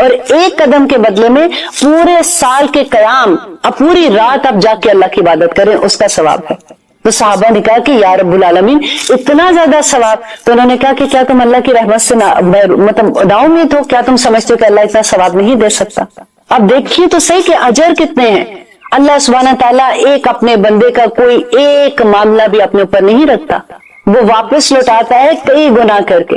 اور ایک قدم کے بدلے میں پورے سال کے قیام، اب پوری رات آپ جا کے اللہ کی عبادت کریں، اس کا ثواب ہے۔ تو صحابہ نے کہا کہ یا رب العالمین اتنا زیادہ ثواب، تو انہوں نے کہا کہ کیا تم اللہ کی رحمت سے مطلب نا امید ہو؟ کیا تم سمجھتے ہو کہ اللہ اتنا ثواب نہیں دے سکتا؟ اب دیکھیے تو صحیح کہ اجر کتنے ہیں۔ اللہ سبحانہ تعالیٰ ایک اپنے بندے کا کوئی ایک معاملہ بھی اپنے اوپر نہیں رکھتا، وہ واپس لوٹاتا ہے کئی گناہ کر کے۔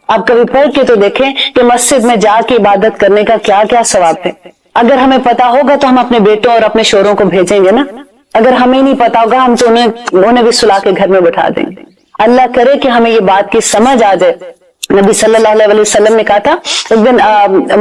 آپ کبھی پڑھ کے تو دیکھیں کہ مسجد میں جا کے عبادت کرنے کا کیا کیا ثواب ہے۔ اگر ہمیں پتا ہوگا تو ہم اپنے بیٹوں اور اپنے شوہروں کو بھیجیں گے نا، اگر ہمیں نہیں پتا ہوگا ہم تو انہیں بھی سلا کے گھر میں بٹھا دیں گے۔ اللہ کرے کہ ہمیں یہ بات کی سمجھ آ جائے۔ نبی صلی اللہ علیہ وسلم نے کہا تھا، ایک دن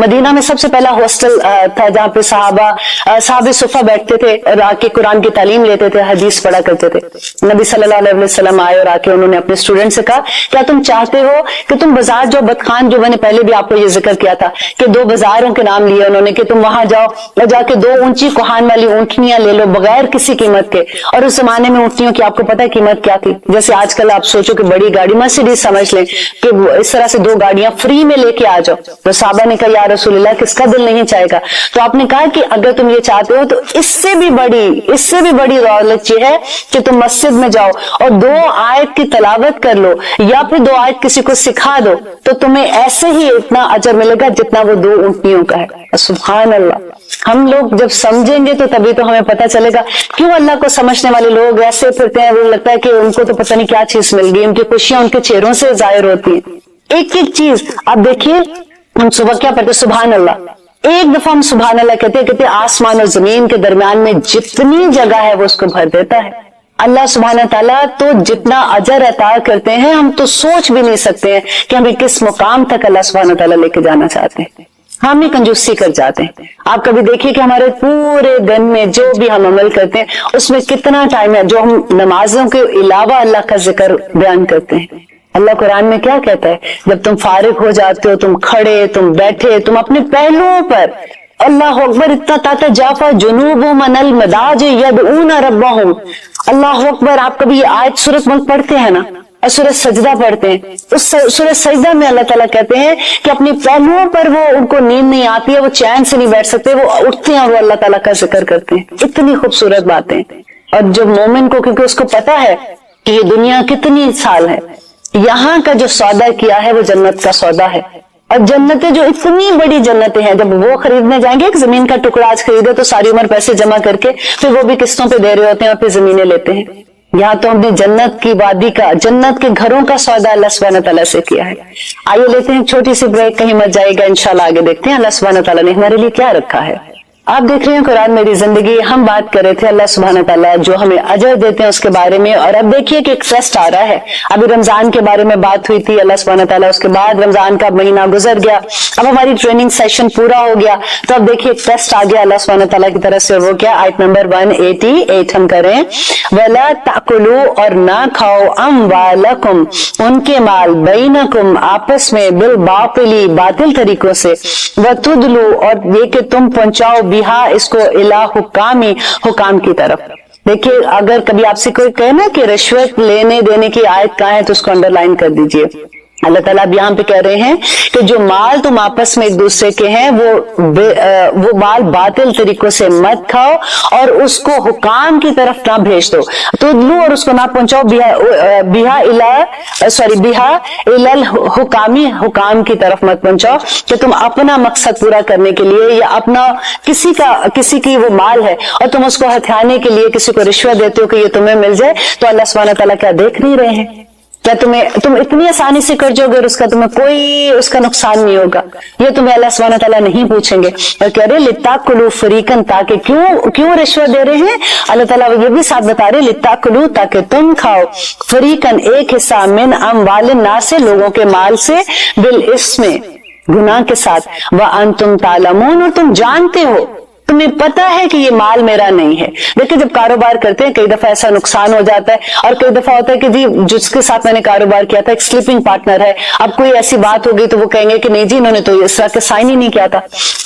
مدینہ میں سب سے پہلا ہاسٹل تھا جہاں پہ صحابہ صفہ بیٹھتے تھے اور آ کے قرآن کی تعلیم لیتے تھے، حدیث پڑھا کرتے تھے۔ نبی صلی اللہ علیہ وسلم آئے اور آ کے انہوں نے اپنے اسٹوڈنٹ سے کہا کیا تم چاہتے ہو کہ تم بازار جو بدخان، جو میں نے پہلے بھی آپ کو یہ ذکر کیا تھا کہ 2 بازاروں کے نام لیے انہوں نے کہ تم وہاں جاؤ اور جا کے 2 اونچی کوہان والی اونٹنیاں لے لو بغیر کسی قیمت کے۔ اور اس زمانے میں اونٹنیوں کی آپ کو پتہ ہے قیمت کیا تھی؟ جیسے آج کل آپ سوچو کہ بڑی گاڑی مرسیڈیز سمجھ لیں کہ اس طرح سے 2 گاڑیاں فری میں لے کے آ جاؤ۔ تو صحابہ نے کہا یا رسول اللہ کس کا دل نہیں چاہے گا؟ تو آپ نے کہا کہ اگر تم یہ چاہتے ہو تو اس سے بھی بڑی دولت یہ ہے کہ تم مسجد میں جاؤ اور 2 آیت کی تلاوت کر لو یا پھر 2 آیت کسی کو سکھا دو، تو تمہیں ایسے ہی اتنا اجر ملے گا جتنا وہ 2 اونٹنیوں کا ہے۔ سبحان اللہ۔ ہم لوگ جب سمجھیں گے تو تبھی تو ہمیں پتہ چلے گا کیوں اللہ کو سمجھنے والے لوگ ایسے پھرتے ہیں، وہ لگتا ہے کہ ان کو تو پتہ نہیں کیا چیز مل گئی، ان کی خوشیاں ان کے چہروں سے ظاہر ہوتی ہیں۔ ایک ایک چیز آپ دیکھیے، ہم صبح کیا پڑھتے سبحان اللہ، ایک دفعہ ہم سبحان اللہ کہتے آسمان اور زمین کے درمیان میں جتنی جگہ ہے وہ اس کو بھر دیتا ہے۔ اللہ سبحانہ تعالیٰ تو جتنا اجر عطا کرتے ہیں ہم تو سوچ بھی نہیں سکتے ہیں کہ ہمیں کس مقام تک اللہ سبحانہ تعالیٰ لے کے جانا چاہتے ہیں۔ ہم ہی کنجوسی کر جاتے ہیں۔ آپ کبھی دیکھیے کہ ہمارے پورے دن میں جو بھی ہم عمل کرتے ہیں اس میں کتنا ٹائم ہے جو ہم نمازوں کے علاوہ اللہ کا ذکر بیان کرتے ہیں۔ اللہ قرآن میں کیا کہتا ہے؟ جب تم فارغ ہو جاتے ہو، تم کھڑے، تم بیٹھے، تم اپنے پہلوؤں پر اللہ اکبر اتنا تتجافا جنوبهم من المضاجع يدعون ربهم، اللہ اکبر۔ آپ کبھی یہ آیت سورۃ ملک پڑھتے ہیں نا، اور سورۃ سجدہ پڑھتے ہیں، اس سورۃ سجدہ میں اللہ تعالیٰ کہتے ہیں کہ اپنی پہلوؤں پر وہ ان کو نیند نہیں آتی ہے، وہ چین سے نہیں بیٹھ سکتے، وہ اٹھتے ہیں اور وہ اللہ تعالیٰ کا ذکر کرتے ہیں۔ اتنی خوبصورت باتیں۔ اور جو مومن کو، کیونکہ اس کو پتا ہے کہ یہ دنیا کتنی سال ہے، یہاں کا جو سودا کیا ہے وہ جنت کا سودا ہے۔ اور جنتیں جو اتنی بڑی جنتیں ہیں، جب وہ خریدنے جائیں گے، ایک زمین کا ٹکڑا آج خریدے تو ساری عمر پیسے جمع کر کے پھر وہ بھی قسطوں پہ دے رہے ہوتے ہیں اور پھر زمینیں لیتے ہیں۔ یہاں تو ہم نے جنت کی وادی کا، جنت کے گھروں کا سودا اللہ سبحانہ تعالیٰ سے کیا ہے۔ آئیے لیتے ہیں ایک چھوٹی سی بریک، کہیں مت جائے گا، انشاءاللہ آگے دیکھتے ہیں اللہ سبحانہ تعالیٰ نے ہمارے لیے کیا رکھا ہے۔ آپ دیکھ رہے ہیں قرآن میری زندگی۔ ہم بات کر رہے تھے اللہ سبحانہ تعالیٰ جو ہمیں اجر دیتے ہیں اس کے بارے میں، اور اب دیکھیے کہ ایک ٹیسٹ آ رہا ہے۔ ابھی رمضان کے بارے میں بات ہوئی تھی، اللہ سبحانہ تعالیٰ اس کے بعد رمضان کا مہینہ گزر گیا، اب ہماری ٹریننگ سیشن پورا ہو گیا، تو اب دیکھیے ایک ٹیسٹ آ گیا اللہ سبحانہ تعالیٰ کی طرف سے، وہ کیا؟ آیت نمبر 188 ہم کریں، وَلَا تَأْكُلُوا، اور نہ کھاؤ، أَمْوَالَكُمْ، ان کے مال، بَيْنَكُمْ، آپس میں، بِالْبَاطِلِ، باطل طریقوں سے، وَتُدْلُوا، اور یہ کہ تم پہنچاؤ، بِہَا، اس کو، إِلَىٰ حُکَامِ، حکام کی طرف۔ دیکھیے اگر کبھی آپ سے کوئی کہے نا کہ رشوت لینے دینے کی آیت کہاں ہے تو اس کو انڈر لائن کر دیجئے۔ اللہ تعالیٰ اب یہاں پہ کہہ رہے ہیں کہ جو مال تم آپس میں ایک دوسرے کے ہیں وہ مال باطل طریقوں سے مت کھاؤ اور اس کو حکام کی طرف نہ بھیج دو، تو لو، اور اس کو نہ پہنچاؤ، بیہا الال حکامی، حکام کی طرف مت پہنچاؤ کہ تم اپنا مقصد پورا کرنے کے لیے یا اپنا کسی کی وہ مال ہے اور تم اس کو ہتھیانے کے لیے کسی کو رشوت دیتے ہو کہ یہ تمہیں مل جائے، تو اللہ سبحانہ تعالیٰ کیا دیکھ نہیں رہے ہیں؟ کیا تم اتنی آسانی سے کر جاؤ گے اور اس کا تمہیں کوئی اس کا نقصان نہیں ہوگا؟ یہ تمہیں اللہ سبحانہ تعالیٰ نہیں پوچھیں گے۔ اور کہہ رہے لِتَأْكُلُوا فَرِيقًا، تاکہ کیوں رشوت دے رہے ہیں؟ اللہ تعالیٰ یہ بھی ساتھ بتا رہے لِتَأْكُلُوا، تاکہ تم کھاؤ، فَرِيقًا، ایک حصہ، مِنْ أَمْوَالِ النَّاسِ، لوگوں کے مال سے، بِالْإِثْمِ، گناہ کے ساتھ، وَأَنْتُمْ تَعْلَمُونَ، اور تم جانتے ہو، تمہیں پتا ہے کہ یہ مال میرا نہیں ہے۔ دیکھیں جب کاروبار کرتے ہیں کئی دفعہ ایسا نقصان ہو جاتا ہے، اور کئی دفعہ ہوتا ہے کہ جی جس کے ساتھ میں نے کاروبار کیا تھا ایک سلیپنگ پارٹنر ہے، اب کوئی ایسی بات ہو گئی تو وہ کہیں گے کہ نہیں جی انہوں نے تو اس طرح کے سائن ہی نہیں کیا تھا،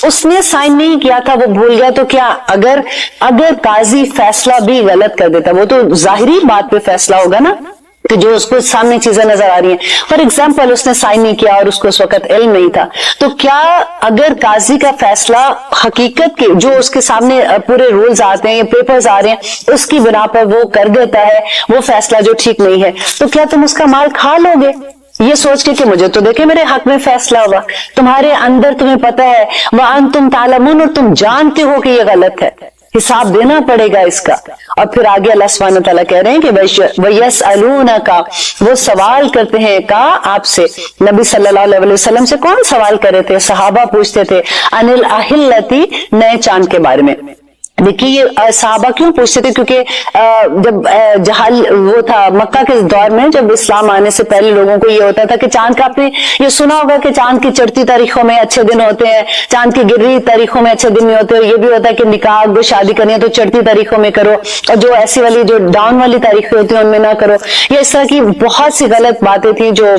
اس نے سائن نہیں کیا تھا، وہ بھول گیا، تو کیا اگر قاضی فیصلہ بھی غلط کر دیتا، وہ تو ظاہری بات پہ فیصلہ ہوگا نا، کہ جو اس کو سامنے چیزیں نظر آ رہی ہیں. فار ایگزامپل اس نے سائن نہیں کیا اور اس کو اس وقت علم نہیں تھا, تو کیا اگر قاضی کا فیصلہ حقیقت کے جو اس کے سامنے پورے رولز آتے ہیں یا پیپرز آ رہے ہیں اس کی بنا پر وہ کر دیتا ہے وہ فیصلہ جو ٹھیک نہیں ہے, تو کیا تم اس کا مال کھا لو گے یہ سوچ کے کہ مجھے تو دیکھیں میرے حق میں فیصلہ ہوا؟ تمہارے اندر تمہیں پتہ ہے وَأَنْتُمْ تَعْلَمُونَ, اور تم جانتے ہو کہ یہ غلط ہے, حساب دینا پڑے گا اس کا. اور پھر آگے اللہ سبحانہ تعالیٰ کہہ رہے ہیں کہ وَيَسْأَلُونَكَ, وہ سوال کرتے ہیں کا آپ سے. نبی صلی اللہ علیہ وسلم سے کون سوال کر رہے تھے؟ صحابہ پوچھتے تھے عن الأهلة, نئے چاند کے بارے میں. دیکھیے یہ صحابہ کیوں پوچھتے تھے؟ کیونکہ جب جہل وہ تھا مکہ کے دور میں, جب اسلام آنے سے پہلے لوگوں کو یہ ہوتا تھا کہ چاند کا, آپ نے یہ سنا ہوگا کہ چاند کی چڑھتی تاریخوں میں اچھے دن ہوتے ہیں, چاند کی گر رہی تاریخوں میں اچھے دن نہیں ہوتے. یہ بھی ہوتا ہے کہ نکاح اگر شادی کرنی ہے تو چڑھتی تاریخوں میں کرو, اور جو ایسی والی جو ڈاؤن والی تاریخیں ہوتی ہیں ان میں نہ کرو. یہ اس طرح کی بہت سی غلط باتیں تھیں جو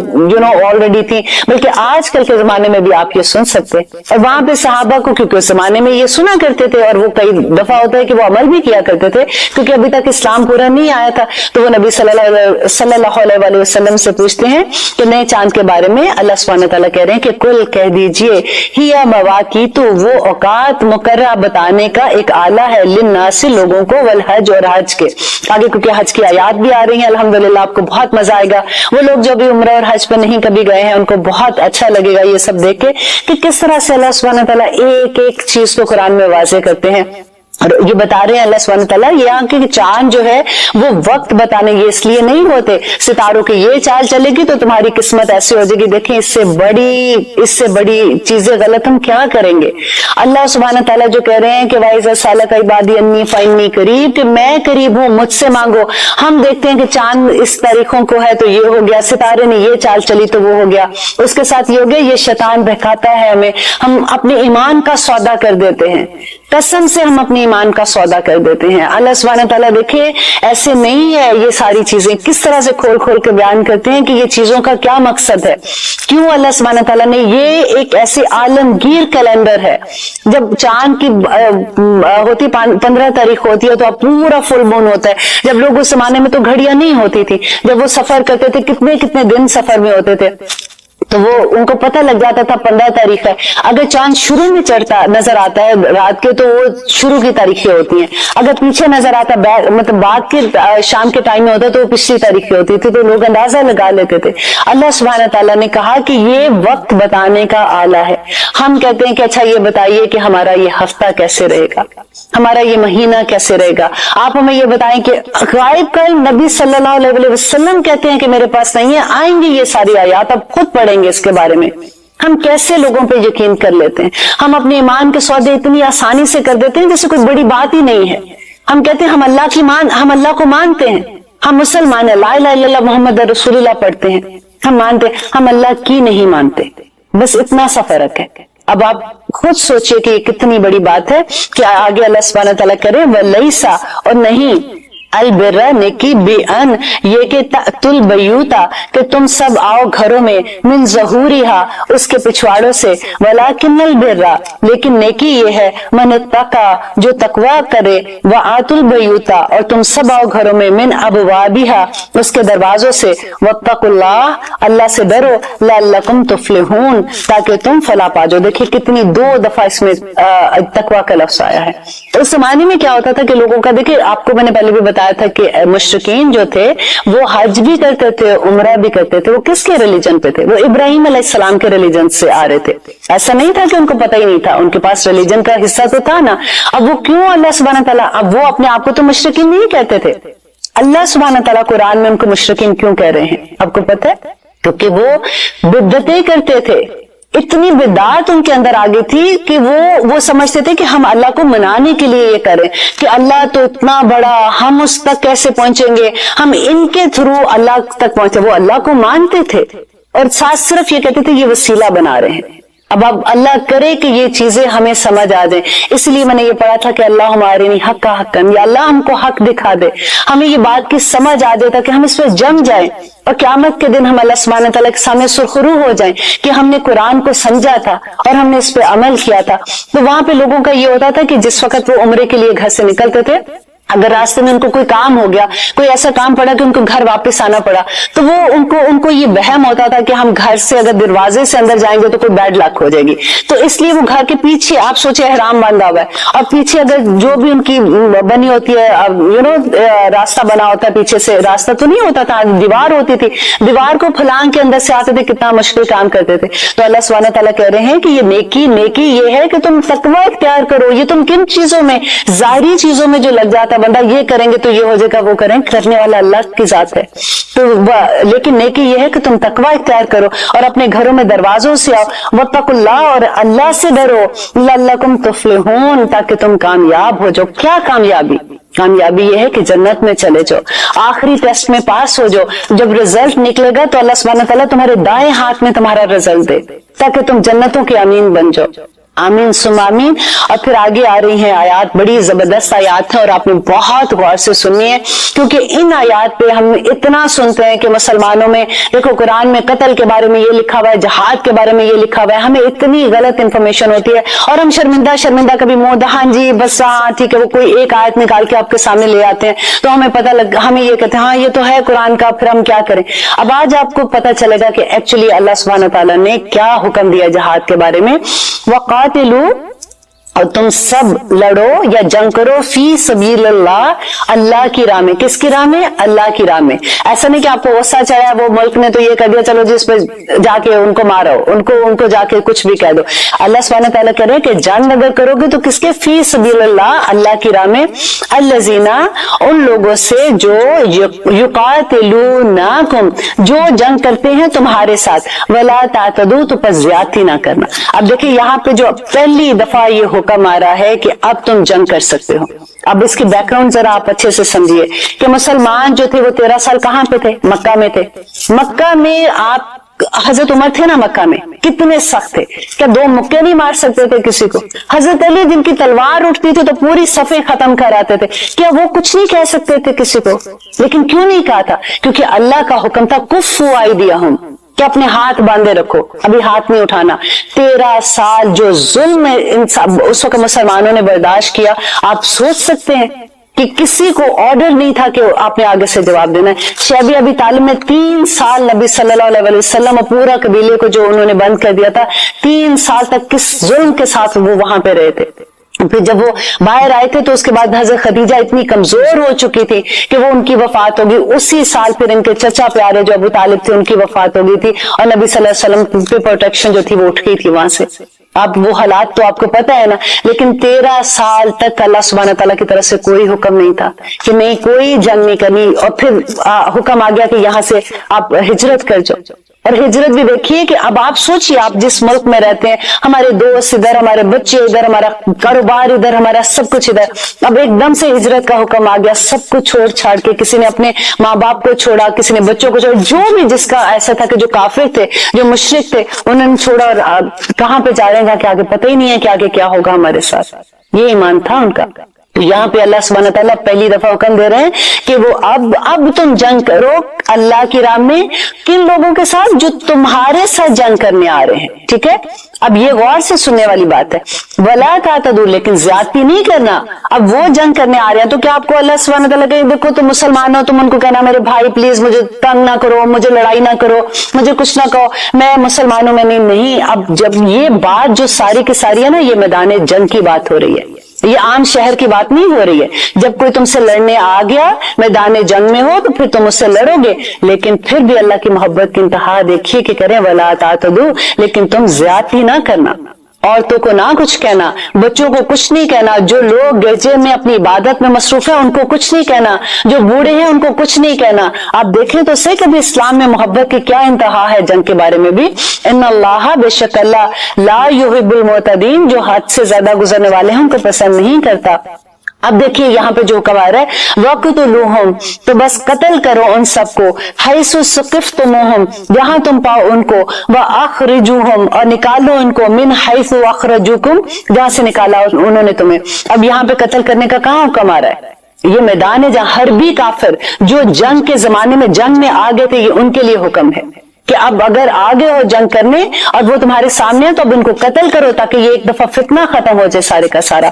آلریڈی تھیں, بلکہ آج کل کے زمانے میں بھی آپ یہ سن سکتے. اور وہاں پہ صحابہ کو کیونکہ اس زمانے میں یہ سنا کرتے تھے, اور وہ کئی دفعہ ہوتا ہے کہ وہ عمل بھی کیا کرتے تھے کیونکہ ابھی تک اسلام پورا نہیں آیا تھا, تو وہ نبی صلی اللہ علیہ وسلم سے پوچھتے ہیں کہ نئے چاند کے بارے میں. اللہ سبحانہ تعالیٰ کہہ رہے ہیں کہ کل کہہ دیجئے ہی مواقیت, وہ اوقات مقررہ بتانے کا ایک آلہ ہے, للناس, لوگوں کو, والحج, اور حج کے. آگے کیونکہ حج کی آیات بھی آ رہی ہیں الحمدللہ, آپ کو بہت مزہ آئے گا. وہ لوگ جو بھی عمرہ اور حج پہ نہیں کبھی گئے ہیں ان کو بہت اچھا لگے گا یہ سب دیکھ کے کہ کس طرح سے اللہ سبحانہ تعالیٰ ایک ایک چیز کو قرآن میں واضح کرتے ہیں. اور یہ بتا رہے ہیں اللہ سبحانہ تعالیٰ یہاں کہ چاند جو ہے وہ وقت بتانے, یہ اس لیے نہیں ہوتے ستاروں کی یہ چال چلے گی تو تمہاری قسمت ایسی ہو جائے گی. دیکھیں اس سے بڑی چیزیں غلط ہم کیا کریں گے؟ اللہ سبحانہ تعالیٰ جو کہہ رہے ہیں کہ وَإِذَا سَأَلَكَ عِبَادِي عَنِّي فَإِنِّي قَرِيبٌ, کہ میں قریب ہوں, مجھ سے مانگو. ہم دیکھتے ہیں کہ چاند اس تاریخوں کو ہے تو یہ ہو گیا, ستارے نے یہ چال چلی تو وہ ہو گیا, اس کے ساتھ یہ ہو گیا. یہ شیطان بہکاتا ہے ہمیں, ہم اپنے ایمان کا سودا کر دیتے ہیں, قسم سے ہم اپنے ایمان کا سودا کر دیتے ہیں. اللہ سبحانہ تعالیٰ دیکھیں ایسے نہیں ہے, یہ ساری چیزیں کس طرح سے کھول کھول کے بیان کرتے ہیں کہ یہ چیزوں کا کیا مقصد ہے, کیوں اللہ سبحانہ تعالیٰ نے یہ ایک ایسے عالمگیر کیلنڈر ہے. جب چاند کی ہوتی 15 تاریخ ہوتی ہے تو اب پورا فل مون ہوتا ہے. جب لوگ اس زمانے میں تو گھڑیاں نہیں ہوتی تھی, جب وہ سفر کرتے تھے کتنے دن سفر میں ہوتے تھے, تو وہ ان کو پتہ لگ جاتا تھا 15 تاریخ ہے. اگر چاند شروع میں چڑھتا نظر آتا ہے رات کے تو وہ شروع کی تاریخیں ہوتی ہیں, اگر پیچھے نظر آتا مطلب بعد کے شام کے ٹائم میں ہوتا تو وہ پچھلی تاریخیں ہوتی تھی, تو لوگ اندازہ لگا لیتے تھے. اللہ سبحانہ تعالیٰ نے کہا کہ یہ وقت بتانے کا آلہ ہے. ہم کہتے ہیں کہ اچھا یہ بتائیے کہ ہمارا یہ ہفتہ کیسے رہے گا, ہمارا یہ مہینہ کیسے رہے گا. آپ ہمیں یہ بتائیں کہ غائب کل نبی صلی اللہ علیہ وسلم کہتے ہیں کہ میرے پاس نہیں ہے, آئیں گے یہ ساری آیات, اب خود پڑھیں گے اس کے بارے میں. ہم کیسے لوگوں پہ یقین کر لیتے ہیں, ہم اپنے ایمان کے سودے اتنی آسانی سے کر دیتے ہیں جیسے کوئی بڑی بات ہی نہیں ہے. ہم کہتے ہیں ہم اللہ کو مانتے ہیں, ہم مسلمان ہیں, لا الہ الا اللہ محمد رسول اللہ پڑھتے ہیں, ہم مانتے ہیں, ہم اللہ کی نہیں مانتے. بس اتنا سا فرق ہے. اب آپ خود سوچئے کہ یہ کتنی بڑی بات ہے کہ آگے اللہ سبحانہ تعالیٰ کرے وَلَيْسَ, اور نہیں البرہ نیکی بے ان, یہ کہ تل بیوتا, کہ تم سب آؤ گھروں میں, من ظہورہا, اس کے پچھواڑوں سے, ولیکن البرہ, لیکن نیکی یہ ہے, من اتقا, جو تقوی کرے, وآت البیوتا, اور تم سب آؤ گھروں میں, من ابوابہا, اس کے دروازوں سے, واتقوا اللہ, اللہ سے ڈرو, لعلکم تفلحون, تاکہ تم فلاح پا جاؤ. دیکھیں کتنی 2 دفعہ اس میں تقوی کا لفظ آیا ہے. اس زمانے میں کیا ہوتا تھا کہ لوگوں کا, دیکھیں آپ کو میں نے پہلے بھی بتایا تھا کہ مشرکین جو تھے وہ حج بھی کرتے تھے, عمرہ بھی کرتے تھے. وہ کس کے ریلیجن پہ تھے؟ وہ ابراہیم علیہ السلام کے ریلیجن سے آ رہے تھے. ایسا نہیں تھا کہ ان کو پتہ ہی نہیں تھا, ان کے پاس ریلیجن کا حصہ تو تھا نا. اب وہ کیوں اللہ سبحانہ تعالیٰ, اب وہ اپنے آپ کو تو مشرکین نہیں کہتے تھے, اللہ سبحانہ تعالیٰ قرآن میں ان کو مشرکین کیوں کہہ رہے ہیں آپ کو پتہ ہے؟ کیونکہ وہ بدعتیں کرتے تھے. اتنی بدعت ان کے اندر آ گئی تھی کہ وہ سمجھتے تھے کہ ہم اللہ کو منانے کے لیے یہ کریں کہ اللہ تو اتنا بڑا, ہم اس تک کیسے پہنچیں گے, ہم ان کے تھرو اللہ تک پہنچے. وہ اللہ کو مانتے تھے اور ساتھ صرف یہ کہتے تھے یہ وسیلہ بنا رہے ہیں. اب اللہ کرے کہ یہ چیزیں ہمیں سمجھ آ جائیں. اس لیے میں نے یہ پڑھا تھا کہ اللہ ہمارے نہیں حق کا حق, یا اللہ ہم کو حق دکھا دے, ہمیں یہ بات کی سمجھ آ جائے تاکہ ہم اس پہ جم جائیں اور قیامت کے دن ہم اللہ سبحانہ تعالیٰ کے سامنے سرخرو ہو جائیں کہ ہم نے قرآن کو سمجھا تھا اور ہم نے اس پہ عمل کیا تھا. تو وہاں پہ لوگوں کا یہ ہوتا تھا کہ جس وقت وہ عمرے کے لیے گھر سے نکلتے تھے اگر راستے میں ان کو کوئی کام ہو گیا, کوئی ایسا کام پڑا کہ ان کو گھر واپس آنا پڑا, تو وہ ان کو یہ وہم ہوتا تھا کہ ہم گھر سے اگر دروازے سے اندر جائیں گے تو کوئی بیڈ لک ہو جائے گی, تو اس لیے وہ گھر کے پیچھے, آپ سوچے احرام باندھا ہوا ہے اور پیچھے اگر جو بھی ان کی بنی ہوتی ہے راستہ بنا ہوتا ہے, پیچھے سے راستہ تو نہیں ہوتا تھا, دیوار ہوتی تھی, دیوار کو پھلانگ کے اندر سے آتے تھے, کتنا مشکل کام کرتے تھے. تو اللہ سبحانہ تعالیٰ کہہ رہے ہیں کہ یہ نیکی یہ ہے کہ تم تقوی اختیار کرو. یہ تم کن چیزوں میں, ظاہری چیزوں میں جو لگ جاتا بندہ, یہ کریں گے تو یہ ہو جائے گا, وہ کریں, کرنے والا اللہ کی ذات ہے. تو لیکن نیکی یہ ہے کہ تم تقوی اختیار کرو اور اپنے گھروں میں دروازوں سے آؤ, واتقوا اللہ, اور اللہ سے ڈرو, لعلکم تفلحون, تاکہ تم کامیاب ہو جاؤ. کیا کامیابی یہ ہے کہ جنت میں چلے جاؤ, آخری ٹیسٹ میں پاس ہو جاؤ. جب رزلٹ نکلے گا تو اللہ سبحانہ تعالیٰ تمہارے دائیں ہاتھ میں تمہارا رزلٹ دے, تاکہ تم جنتوں کے امین بن جاؤ. آمین سم آمین. اور پھر آگے آ رہی ہیں آیات, بڑی زبردست آیات ہیں اور آپ نے بہت غور سے سننی ہے, کیونکہ ان آیات پہ ہم اتنا سنتے ہیں کہ مسلمانوں میں, دیکھو قرآن میں قتل کے بارے میں یہ لکھا ہوا ہے, جہاد کے بارے میں یہ لکھا ہوا ہے, ہمیں اتنی غلط انفارمیشن ہوتی ہے اور ہم شرمندہ کبھی منہ ہاں جی بس ہاں ٹھیک ہے, وہ کوئی ایک آیت نکال کے آپ کے سامنے لے آتے ہیں تو ہمیں پتہ ہمیں یہ کہتے ہیں ہاں یہ تو ہے قرآن کا, پھر ہم کیا کریں. اب آج آپ کو پتہ چلے گا کہ ایکچولی اللہ سبحانہ تعالیٰ نے کیا حکم دیا جہاد کے بارے میں. وقاتلوا, اور تم سب لڑو یا جنگ کرو, فی سبیل اللہ, اللہ کی راہ میں. کس کی راہ میں؟ اللہ کی راہ میں. ایسا نہیں کہ آپ کو غصہ چڑھا, وہ ملک نے تو یہ کر دیا, چلو جس پہ جا کے ان کو مارو, ان کو جا کے کچھ بھی کہہ دو. اللہ سبحانہ تعالیٰ کہہ رہے کہ جنگ اگر کرو گے تو کس کے؟ فی سبیل اللہ, اللہ کی راہ میں. الذین, ان لوگوں سے جو یقاتلونکم, جو جنگ کرتے ہیں تمہارے ساتھ. ولا تعتدوا, تو پس زیادتی نہ کرنا. اب دیکھیں یہاں پہ جو پہلی دفعہ یہ حکم آ رہا ہے کہ اب تم جنگ کر سکتے ہو. اب اس کی بیک گراؤنڈ ذرا آپ اچھے سے سمجھیے کہ مسلمان جو تھے وہ 13 سال کہاں پہ تھے؟ مکہ میں تھے. مکہ میں آپ, حضرت عمر تھے نا مکہ میں, کتنے سخت تھے, کیا 2 مکے نہیں مار سکتے تھے کسی کو؟ حضرت علی جن کی تلوار اٹھتی تھی تو پوری صفیں ختم کر آتے تھے, کیا وہ کچھ نہیں کہہ سکتے تھے کسی کو؟ لیکن کیوں نہیں کہا تھا؟ کیونکہ اللہ کا حکم تھا کفوا ایدیہم, کہ اپنے ہاتھ باندھے رکھو, ابھی ہاتھ نہیں اٹھانا. 13 سال جو ظلم اس وقت مسلمانوں نے برداشت کیا, آپ سوچ سکتے ہیں کہ کسی کو آرڈر نہیں تھا کہ آپ نے آگے سے جواب دینا ہے. شیبی ابی طالب میں 3 سال نبی صلی اللہ علیہ وسلم اور پورا قبیلے کو جو انہوں نے بند کر دیا تھا, 3 سال تک کس ظلم کے ساتھ وہ وہاں پہ رہے تھے. پھر جب وہ باہر آئے تھے تو اس کے بعد حضرت خدیجہ اتنی کمزور ہو چکی تھی کہ وہ ان کی وفات ہوگی. اسی سال پھر ان کے چچا پیارے جو ابو طالب تھے ان کی وفات ہو گئی تھی, اور نبی صلی اللہ علیہ وسلم پہ پروٹیکشن جو تھی وہ اٹھ گئی تھی وہاں سے. اب وہ حالات تو آپ کو پتہ ہے نا, لیکن 13 سال تک اللہ سبحانہ تعالیٰ کی طرف سے کوئی حکم نہیں تھا کہ نہیں کوئی جنگ نہیں کرنی. اور پھر حکم آ گیا کہ یہاں سے آپ ہجرت کر جاؤ. اور ہجرت بھی دیکھیے کہ اب آپ سوچیے, آپ جس ملک میں رہتے ہیں, ہمارے دوست ادھر, ہمارے بچے ادھر, ہمارا کاروبار ادھر, ہمارا سب کچھ ادھر. اب ایک دم سے ہجرت کا حکم آ گیا, سب کچھ چھوڑ چھاڑ کے, کسی نے اپنے ماں باپ کو چھوڑا, کسی نے بچوں کو چھوڑا, جو بھی جس کا ایسا تھا کہ جو کافر تھے, جو مشرک تھے, انہوں نے چھوڑا. اور کہاں پہ جا رہے ہیں کہ آگے پتہ ہی نہیں ہے کہ آگے کیا ہوگا ہمارے ساتھ. یہ ایمان تھا ان کا. تو یہاں پہ اللہ سبحانہ تعالیٰ پہلی دفعہ حکم دے رہے ہیں کہ وہ اب تم جنگ کرو اللہ کی راہ میں, کن لوگوں کے ساتھ؟ جو تمہارے ساتھ جنگ کرنے آ رہے ہیں. ٹھیک ہے, اب یہ غور سے سننے والی بات ہے. ولا تعتدوا, لیکن زیادتی نہیں کرنا. اب وہ جنگ کرنے آ رہے ہیں تو کیا آپ کو اللہ سبحانہ تعالیٰ کہ دیکھو تم مسلمان ہو, تم ان کو کہنا میرے بھائی پلیز مجھے تنگ نہ کرو, مجھے لڑائی نہ کرو, مجھے کچھ نہ کہو, میں مسلمانوں میں نہیں. اب جب یہ بات جو ساری کی ساری ہے نا, یہ میدان جنگ کی بات ہو رہی ہے, یہ عام شہر کی بات نہیں ہو رہی ہے. جب کوئی تم سے لڑنے آ گیا, میدان جنگ میں ہو, تو پھر تم اس سے لڑو گے, لیکن پھر بھی اللہ کی محبت کی انتہا دیکھیے کہ کریں ولا تعتدوا, لیکن تم زیادتی نہ کرنا. عورتوں کو نہ کچھ کہنا, بچوں کو کچھ نہیں کہنا, جو لوگ گرجے میں اپنی عبادت میں مصروف ہیں ان کو کچھ نہیں کہنا, جو بوڑھے ہیں ان کو کچھ نہیں کہنا. آپ دیکھیں تو صحیح کبھی اسلام میں محبت کی کیا انتہا ہے جنگ کے بارے میں بھی. ان اللہ, بے شک اللہ, لا یحب المعتدین, جو حد سے زیادہ گزرنے والے ہیں ان کو پسند نہیں کرتا. اب دیکھیے یہاں پہ جو حکم آ رہا ہے, وقتلوہم, تو بس قتل کرو ان سب کو, حیث ثقفتموہم, جہاں تم پاؤ ان کو, واخرجوہم, اور نکالو ان کو, من حیث اخرجوکم, جہاں سے نکالا انہوں نے تمہیں. اب یہاں پہ قتل کرنے کا کہاں حکم آ رہا ہے؟ یہ میدان ہے جہاں حربی کافر جو جنگ کے زمانے میں جنگ میں آ گئے تھے, یہ ان کے لیے حکم ہے. کہ اب اگر آگے ہو جنگ کرنے اور وہ تمہارے سامنے ہے تو اب ان کو قتل کرو تاکہ یہ ایک دفعہ فتنہ ختم ہو جائے سارے کا سارا.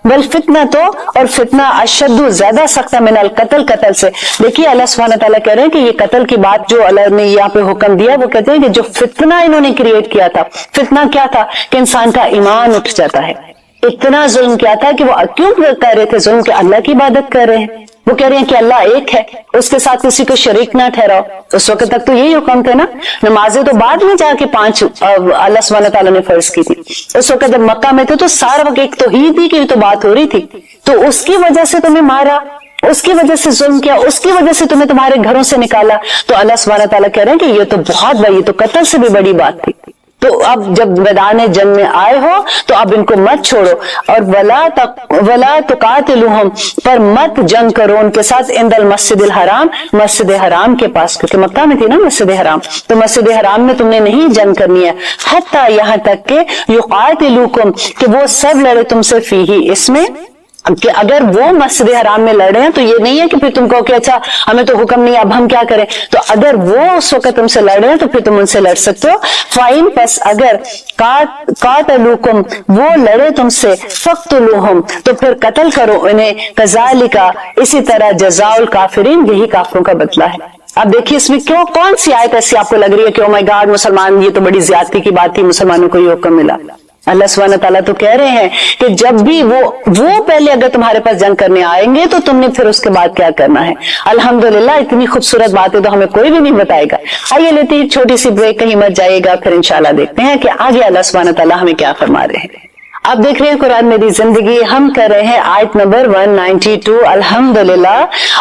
بل فتنہ تو اور فتنہ اشد زیادہ سخت من القتل قتل سے. دیکھیے اللہ سبحانہ تعالیٰ کہہ رہے ہیں کہ یہ قتل کی بات جو اللہ نے یہاں پہ حکم دیا وہ کہتے ہیں کہ جو فتنہ انہوں نے کریٹ کیا تھا. فتنہ کیا تھا کہ انسان کا ایمان اٹھ جاتا ہے. اتنا ظلم کیا تھا کہ وہ کیوں کر رہے تھے ظلم کہ اللہ کی عبادت کر رہے ہیں. وہ کہہ رہے ہیں کہ اللہ ایک ہے, اس کے ساتھ کسی کو شریک نہ ٹھہراؤ. اس وقت تک تو یہی حکم تھے نا. نمازیں تو بعد میں جا کے 5 اللہ سبحانہ تعالیٰ نے فرض کی تھی. اس وقت جب مکہ میں تھے تو سارا وقت ایک توحید ہی کی تو بات ہو رہی تھی. تو اس کی وجہ سے تمہیں مارا, اس کی وجہ سے ظلم کیا, اس کی وجہ سے تمہیں تمہارے گھروں سے نکالا. تو اللہ سبحانہ تعالیٰ کہہ رہے ہیں کہ یہ تو بہت بڑی, یہ تو قتل سے بھی بڑی بات تھی. تو اب جب میدان جنگ میں آئے ہو تو اب ان کو مت چھوڑو, اور ولا تقاتلوہم, پر مت جنگ کرو ان کے ساتھ عند المسجد الحرام, مسجد حرام کے پاس, کیونکہ مکہ میں تھی نا مسجد حرام, تو مسجد حرام میں تم نے نہیں جنگ کرنی ہے. حتی یہاں تک کہ یقاتلوکم, کہ وہ سب لڑے تم سے فیہی, اس میں کہ اگر وہ مسجد حرام میں لڑ رہے ہیں تو یہ نہیں ہے کہ پھر تم کہو کہ اچھا ہمیں تو حکم نہیں, اب ہم کیا کریں. تو اگر وہ اس وقت تم سے لڑ رہے ہیں تو پھر تم ان سے لڑ سکتے ہو. فائن, پس اگر قاتلوکم, وہ لڑے تم سے, فقتلوہم, تو پھر قتل کرو انہیں. کذالک, اسی طرح جزاء الکافرین, یہی کافروں کا بدلہ ہے. اب دیکھیے اس میں کون سی آیت ایسی آپ کو لگ رہی ہے کہ او مائی گاڈ مسلمان, یہ تو بڑی زیادتی کی بات تھی, مسلمانوں کو یہ حکم ملا. اللہ سبحانہ تعالیٰ تو کہہ رہے ہیں کہ جب بھی وہ پہلے اگر تمہارے پاس جنگ کرنے آئیں گے تو تم نے پھر اس کے بعد کیا کرنا ہے. الحمدللہ اتنی خوبصورت باتیں تو ہمیں کوئی بھی نہیں بتائے گا. آئیے لیتے ہیں چھوٹی سی بریک, کہیں مت جائے گا, پھر انشاءاللہ دیکھتے ہیں کہ آگے اللہ سبحانہ تعالیٰ ہمیں کیا فرما رہے ہیں. اب دیکھ رہے ہیں قرآن میری زندگی, ہم کر رہے ہیں آیت نمبر 192 الحمدللہ.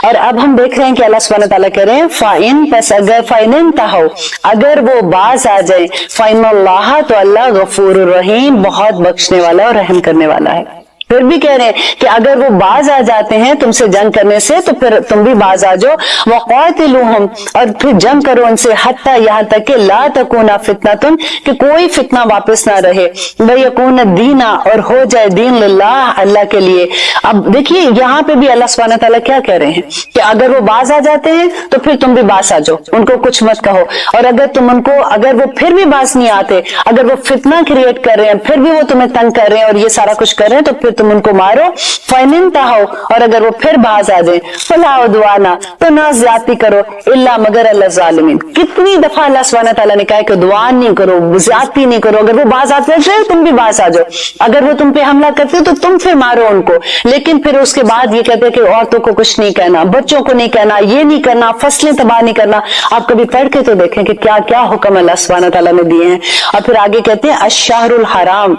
اور اب ہم دیکھ رہے ہیں کہ اللہ سبحانہ تعالیٰ کہہ رہے ہیں فَإِن, پس اگر فَإِنْ انْتَهَوْا, اگر وہ باز آ جائیں, فَإِنَّ اللَّهَ, تو اللہ غفور الرحیم, بہت بخشنے والا اور رحم کرنے والا ہے. پھر بھی کہہ رہے ہیں کہ اگر وہ باز آ جاتے ہیں تم سے جنگ کرنے سے تو پھر تم بھی باز آ جاؤ. وَقَاتِلُوهُمْ, اور پھر جنگ کرو ان سے, حتی, یہاں تک کہ لا تکونا فتنۃ, کہ کوئی فتنہ واپس نہ رہے, وَيَكُونَ الدِّينَ, اور ہو جائے دین للہ, اللہ کے لیے. اب دیکھیے یہاں پہ بھی اللہ سبحانہ تعالیٰ کیا کہہ رہے ہیں کہ اگر وہ باز آ جاتے ہیں تو پھر تم بھی باز آ جاؤ, ان کو کچھ مت کہو. اور اگر تم ان کو, اگر وہ پھر بھی باز نہیں آتے, اگر وہ فتنہ کریٹ کر رہے ہیں, پھر بھی وہ تمہیں تنگ کر رہے ہیں اور یہ سارا کچھ کر رہے ہیں, تو پھر تم ان کو مارو. فَإِنْ انْتَهَوْا, اور اگر وہ پھر باز آ جائیں, فَلَا عُدْوَانَ, تو نہ زیادتی کرو, إِلَّا, مگر اللہ ظالمین. کتنی دفعہ اللہ سبحانہ تعالیٰ نے کہا کہ عدوان نہیں کرو, زیادتی نہیں کرو. اگر وہ باز آتے ہیں تم بھی باز آ جاؤ, اگر وہ تم پہ حملہ کرتے تو تم پھر مارو ان کو. لیکن پھر اس کے بعد یہ کہتے ہیں کہ عورتوں کو کچھ نہیں کہنا, بچوں کو نہیں کہنا, یہ نہیں کرنا, فصلیں تباہ نہیں کرنا. آپ کبھی پڑھ کے تو دیکھیں کہ کیا کیا حکم اللہ سبحانہ تعالیٰ نے دیے ہیں. اور پھر آگے کہتے ہیں الشہر الحرام,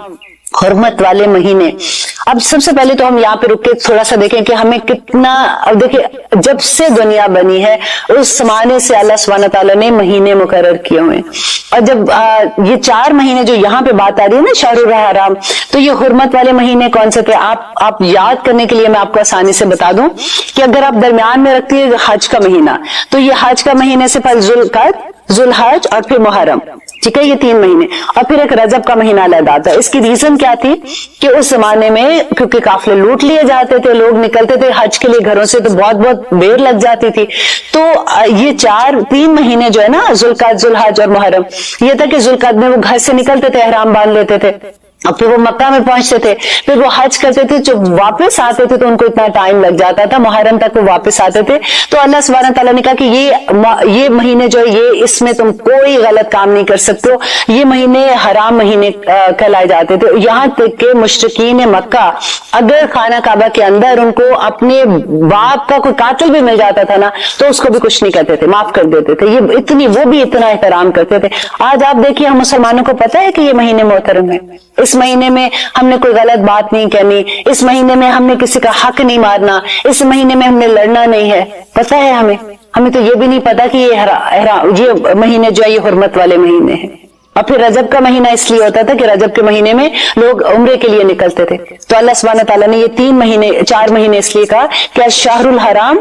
حرمت والے مہینے. اب سب سے پہلے تو ہم یہاں پہ رک کے تھوڑا سا دیکھیں کہ ہمیں کتنا, اب دیکھیں جب سے دنیا بنی ہے اس زمانے سے اللہ سبحانہ تعالیٰ نے مہینے مقرر کیے ہوئے ہیں. اور جب یہ 4 مہینے جو یہاں پہ بات آ رہی ہے نا شہر الحرام, تو یہ حرمت والے مہینے کون سے تھے آپ یاد کرنے کے لیے میں آپ کو آسانی سے بتا دوں کہ اگر آپ درمیان میں رکھتی ہے حج کا مہینہ, تو یہ حج کا مہینے سے پہلے ذوالحج اور پھر محرم, ٹھیک ہے, یہ 3 مہینے. اور پھر ایک رجب کا مہینہ علیحدہ آتا ہے. اس کی ریزن کیا تھی کہ اس زمانے میں کیونکہ قافلے لوٹ لیے جاتے تھے, لوگ نکلتے تھے حج کے لیے گھروں سے, تو بہت دیر لگ جاتی تھی. تو یہ 3 مہینے جو ہے نا, ذوالقعدہ, ذوالحج اور محرم, یہ تھا کہ ذوالقعدہ میں وہ گھر سے نکلتے تھے, احرام باندھ لیتے تھے, اور پھر وہ مکہ میں پہنچتے تھے, پھر وہ حج کرتے تھے, جو واپس آتے تھے تو ان کو اتنا ٹائم لگ جاتا تھا, محرم تک وہ واپس آتے تھے. تو اللہ سبحانہ تعالیٰ نے کہا کہ یہ مہینے جو ہے اس میں تم کوئی غلط کام نہیں کر سکتے ہو. یہ مہینے حرام مہینے کہلائے جاتے تھے. یہاں تک کہ مشرکین مکہ اگر خانہ کعبہ کے اندر ان کو اپنے باپ کا کوئی قاتل بھی مل جاتا تھا نا, تو اس کو بھی کچھ نہیں کہتے تھے, معاف کر دیتے تھے. وہ بھی اتنا احترام کرتے تھے. آج آپ دیکھیے ہم مسلمانوں کو پتہ ہے کہ یہ مہینے محترم ہیں, اس مہینے میں ہم نے کوئی غلط بات نہیں کہنی, اس مہینے میں ہم نے کسی کا حق نہیں مارنا, اس مہینے میں ہم نے لڑنا نہیں ہے. پتہ ہے ہمیں تو یہ بھی نہیں پتا کہ یہ مہینے جو ہے یہ حرمت والے مہینے ہیں. اور پھر رجب کا مہینہ اس لیے ہوتا تھا کہ رجب کے مہینے میں لوگ عمرے کے لیے نکلتے تھے. تو اللہ سبحانہ تعالیٰ نے یہ 4 مہینے اس لیے کہا کہ الشہر الحرام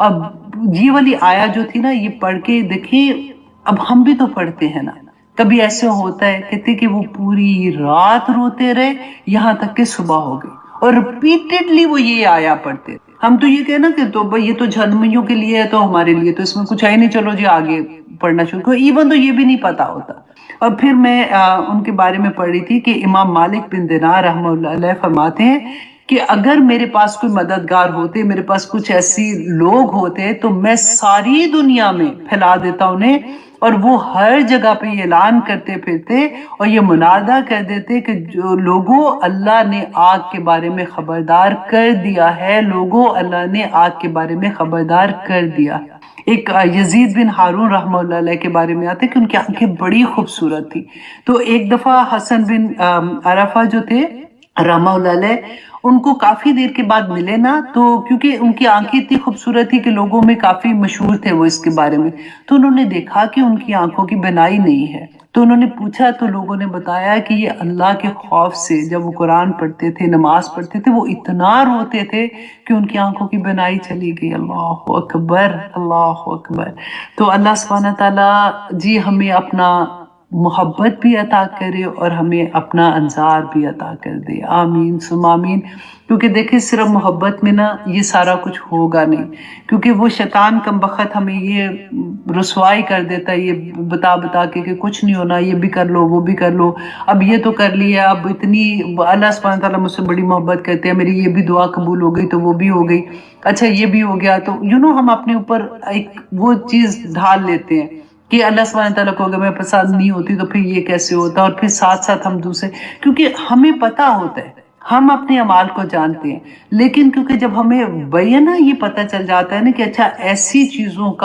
اب یہ والی آیا جو تھی نا، یہ پڑھ کے دیکھیں، اب ہم بھی تو پڑھتے ہیں نا، کبھی ایسے ہوتا ہے کہتے کہ وہ پوری رات روتے رہے یہاں تک کہ صبح ہو گئی، اور ریپیٹڈلی وہ یہ آیا پڑھتے. ہم تو یہ کہنا کہ تو بھائی یہ تو جہنمیوں کے لیے ہے، تو ہمارے لیے تو اس میں کچھ ہے نہیں، چلو جی آگے پڑھنا شروع کرو. ایون تو یہ بھی نہیں پتا ہوتا. اور پھر میں ان کے بارے میں پڑھ رہی تھی کہ امام مالک بن دینار رحمہ اللہ علیہ فرماتے ہیں کہ اگر میرے پاس کوئی مددگار ہوتے، میرے پاس کچھ ایسی لوگ ہوتے، تو میں ساری دنیا میں پھیلا دیتا انہیں، اور وہ ہر جگہ پہ یہ اعلان کرتے پھرتے اور یہ منادہ کر دیتے کہ جو لوگوں، اللہ نے آگ کے بارے میں خبردار کر دیا ہے، لوگوں، اللہ نے آگ کے بارے میں خبردار کر دیا. ایک یزید بن ہارون رحمہ اللہ علیہ کے بارے میں آتے کہ ان کی آنکھیں بڑی خوبصورت تھی. تو ایک دفعہ حسن بن عرفہ جو تھے رحمہ اللہ علیہ، ان کو کافی دیر کے بعد ملے نا، تو کیونکہ ان کی آنکھیں اتنی خوبصورت تھی کہ لوگوں میں کافی مشہور تھے وہ اس کے بارے میں، تو انہوں نے دیکھا کہ ان کی آنکھوں کی بینائی نہیں ہے. تو انہوں نے پوچھا، تو لوگوں نے بتایا کہ یہ اللہ کے خوف سے جب وہ قرآن پڑھتے تھے، نماز پڑھتے تھے، وہ اتنا روتے تھے کہ ان کی آنکھوں کی بینائی چلی گئی. اللہ اکبر، اللہ اکبر. تو اللہ سبحانہ تعالیٰ جی ہمیں اپنا محبت بھی عطا کرے اور ہمیں اپنا انصار بھی عطا کر دے. آمین ثم آمین. کیونکہ دیکھیں صرف محبت میں نا یہ سارا کچھ ہوگا نہیں، کیونکہ وہ شیطان کم بخت ہمیں یہ رسوائی کر دیتا ہے، یہ بتا بتا کے کہ کچھ نہیں ہونا، یہ بھی کر لو، وہ بھی کر لو، اب یہ تو کر لیا، اب اتنی اللہ سبحانہ تعالیٰ مجھ سے بڑی محبت کرتے ہیں، میری یہ بھی دعا قبول ہو گئی تو وہ بھی ہو گئی، اچھا یہ بھی ہو گیا، تو ہم اپنے اوپر ایک وہ چیز ڈھال لیتے ہیں کہ اللہ سبحانہ تعالیٰ کو اگر میں پسند نہیں ہوتی تو پھر یہ کیسے ہوتا، اور پھر ساتھ ساتھ ہم دوسرے، کیونکہ ہمیں پتہ ہوتا ہے، ہم اپنے اعمال کو جانتے ہیں، لیکن کیونکہ جب ہمیں بینا یہ پتہ چل جاتا ہے نا کہ اچھا ایسی چیزوں کا